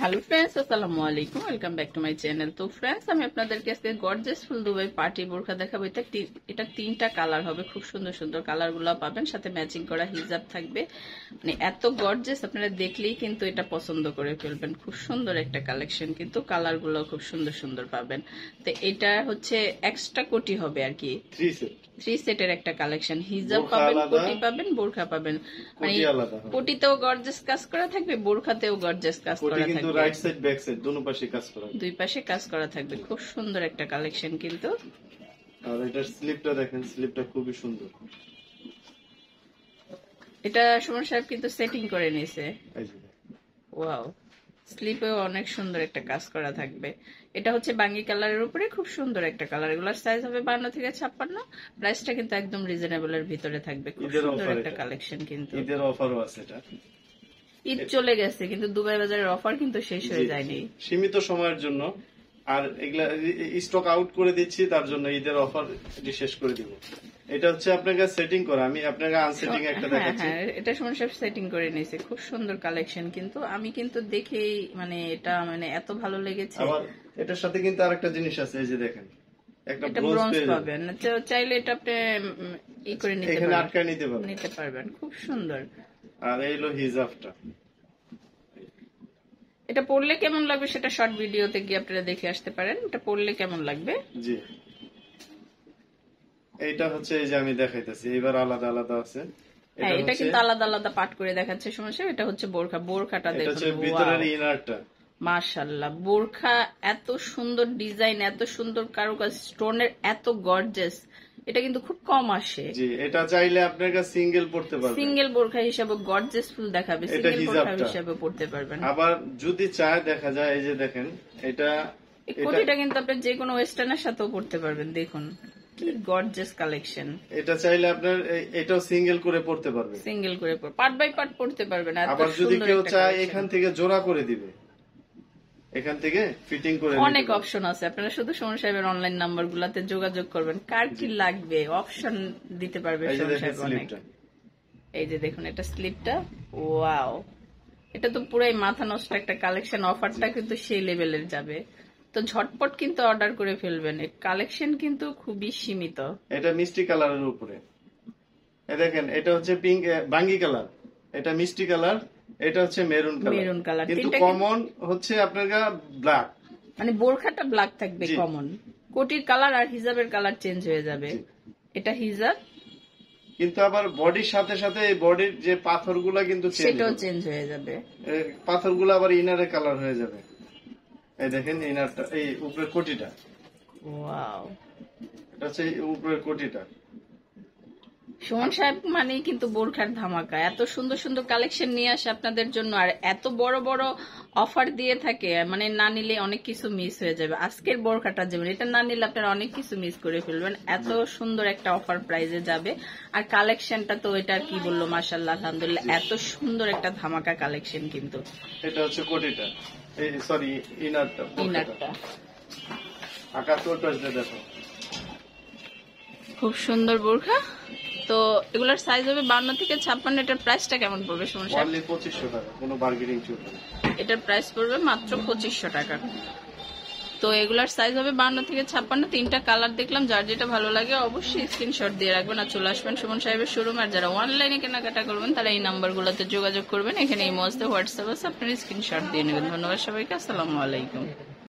Hello friends, আসসালামু আলাইকুম, welcome back to my channel. তো ফ্রেন্ডস, আমি আপনাদেরকে আজকে গর্জিয়াস ফুল দুবাই পার্টি বোরখা দেখাবো। এটা তিনটা কালার হবে, খুব সুন্দর সুন্দর কালার গুলো পাবেন, সাথে ম্যাচিং করা হিজাব থাকবে। মানে এত গর্জিয়াস, আপনারা দেখলেই কিন্তু এটা পছন্দ করে ফেলবেন। খুব সুন্দর একটা কালেকশন, কিন্তু কালার গুলো খুব সুন্দর সুন্দর পাবেন। তো এটা হচ্ছে এক্সট্রা কোটি হবে আর কি, থ্রি সেটের একটা কালেকশন। হিজাব পাবেন, কোটি পাবেন, বোরখা পাবেন। মানে কোটিতেও গর্জিয়াস কাজ করা থাকবে, বোরখাতেও গর্জিয়াস কাজ করা থাকবে, রাইট সাইড ব্যাক সাইড দুই পাশে কাজ করা, দুই পাশে কাজ করা থাকবে। খুব সুন্দর একটা কালেকশন কিন্তু। আর এটার স্লিপটা দেখেন, স্লিপটা খুবই সুন্দর। এটা সুমন সাহেব কিন্তু সেটিং করে নিয়েছে। ওয়াও, স্লিপেও অনেক সুন্দর একটা কাজ করা থাকবে। এটা হচ্ছে বাঙ্গি কালারের উপরে, খুব সুন্দর একটা কালার। এগুলোর সাইজ হবে 52 থেকে 56। প্রাইসটা কিন্তু একদম রিজনেবল এর ভিতরে থাকবে। খুব সুন্দর একটা কালেকশন কিন্তু। ঈদের অফারও আছে এটা। ঈদ চলে গেছে, কিন্তু দুবাই বাজারের অফার কিন্তু শেষ হয়ে যায়নি, সীমিত সময়ের জন্য। আর এগুলা স্টক আউট করে দিচ্ছি, তার জন্য ঈদের অফার শেষ করে দিব। এটা হচ্ছে আপনাকে সেটিং করা, আমি আপনাকে আনসেটিং একটা দেখাচ্ছি। হ্যাঁ, এটা সুমন সাহেব সেটিং করে নিয়েছে। খুব সুন্দর কালেকশন কিন্তু। আমি কিন্তু দেখেই মানে এটা মানে এত ভালো লেগেছে। আবার এটার সাথে কিন্তু আরেকটা জিনিস আছে, এই যে দেখেন, একটা ব্রোঞ্জ পাবেন। চাইলে এটা আপনি ই করে নিতে পারবেন, এখানে আটকায় নিতে পারবেন। খুব সুন্দর। আর এই হলো হিজাবটা। এটা পড়লে কেমন লাগবে সেটা শর্ট ভিডিওতে গিয়ে আপনারা দেখে আসতে পারেন। এটা পড়লে কেমন লাগবে। জি, এইটা হচ্ছে এই যে আমি দেখাইতেছি, এবার আলাদা আলাদা আছে। হ্যাঁ, এটা কিন্তু আলাদা আলাদা পাট করে দেখাচ্ছে সমস্যা। এটা হচ্ছে বোরখা, বোরখাটা দেখুন, ভিতরের ইনারটা মাশাআল্লাহ। বোরখা এত সুন্দর ডিজাইন, এত সুন্দর কারুকাজ, স্টোনের এত গর্জিয়াস। এটা কিন্তু খুব কম আসে। জি, এটা চাইলে আপনারা সিঙ্গেল পড়তে পারবেন, সিঙ্গেল বোরখা হিসেবে গর্জিয়াস ফুল দেখাবে, সিঙ্গেল বোরখা হিসেবে পড়তে পারবেন। আবার যদি চায় দেখা যায়, এই যে দেখেন, এটা কোটিটা কিন্তু আপনি যে কোনো ওয়েস্টার্নের সাথেও পড়তে পারবেন। দেখুন কি গর্জিয়াস কালেকশন। এটা চাইলে আপনার এটাও সিঙ্গেল করে পড়তে পারবেন, সিঙ্গেল করে পার্ট বাই পার্ট পড়তে পারবেন। আবার যদি কেউ চায় এখান থেকে জোড়া করে দিবে, এখান থেকে ফিটিং করে, অনেক অপশন আছে। আপনারা শুধু সুমন সাহেবের অনলাইন নাম্বার গুলাতে যোগাযোগ করবেন, কার কি লাগবে অপশন দিতে পারবে সুমন সাহেব অনেক। এই যে দেখুন, এটা স্লিপটা, ওয়াও, এটা তো পুরাই মাথা নষ্ট একটা কালেকশন। অফারটা কিন্তু সেই লেভেলের যাবে, তো ঝটপট কিন্তু অর্ডার করে ফেলবেন। এই কালেকশন কিন্তু খুবই সীমিত। এটা মিষ্টি কালারের উপরে, দেখেন, এটা হচ্ছে পিঙ্ক বাঙ্গি কালার, এটা মিষ্টি কালার, এটা হচ্ছে মেরুন কালার। কিন্তু কমন হচ্ছে আপনার ব্ল্যাক, মানে বোরখাটা ব্ল্যাক থাকবে কমন। কোটির কালার আর হিজাবের কালার চেঞ্জ হয়ে যাবে। এটা হিজাব, কিন্তু আবার বডির সাথে সাথে এই বডির যে পাথরগুলা কিন্তু সেটাও চেঞ্জ হয়ে যাবে। পাথরগুলো আবার ইনারের কালার হয়ে যাবে। এই দেখেন ইনারটা, এই উপরের কোটিটা, ওয়াও, এটা হচ্ছে উপরের কোটিটা। সুমন সাহেব মানে কিন্তু বোরখার ধামাকা। এত সুন্দর সুন্দর কালেকশন নিয়ে আসে আপনাদের জন্য, আর এত বড় বড় অফার দিয়ে থাকে, মানে না নিলে অনেক কিছু মিস হয়ে যাবে। আজকের বোরখাটা যেমন, এটা না নিলে আপনারা অনেক কিছু মিস করে ফেলবেন। এত সুন্দর একটা অফার প্রাইজে যাবে, আর কালেকশনটা তো এটা কি বললো, মাশাআল্লাহ, আলহামদুলিল্লাহ, এত সুন্দর একটা ধামাকা কালেকশন কিন্তু। এটা হচ্ছে কোটিটা, এই সরি ইনারটা, আকাশ দেখো, খুব সুন্দর বোরখা। তো এগুলার সাইজ হবে 52 থেকে 56। এটার প্রাইসটা কেমন পড়বে সুমন সাহেব? 2500 টাকা, কোনো বার্গেনিং চলবে না। এটার প্রাইস পড়বে মাত্র 2500 টাকা। তো এগুলার সাইজ হবে 52 থেকে 56। তিনটা কালার দেখলাম, যার যেটা ভালো লাগে অবশ্যই স্ক্রিনশট দিয়ে রাখবেন আর চলে আসবেন সুমন সাহেবের শোরুম। আর যারা অনলাইনে কেনাকাটা করবেন তারা এই নাম্বারগুলোতে যোগাযোগ করবেন। এখানে এই মস্তে হোয়াটসঅ্যাপ আছে, আপনারা স্ক্রিনশট দিয়ে নেবেন। ধন্যবাদ সবাইকে, আসসালামু আলাইকুম।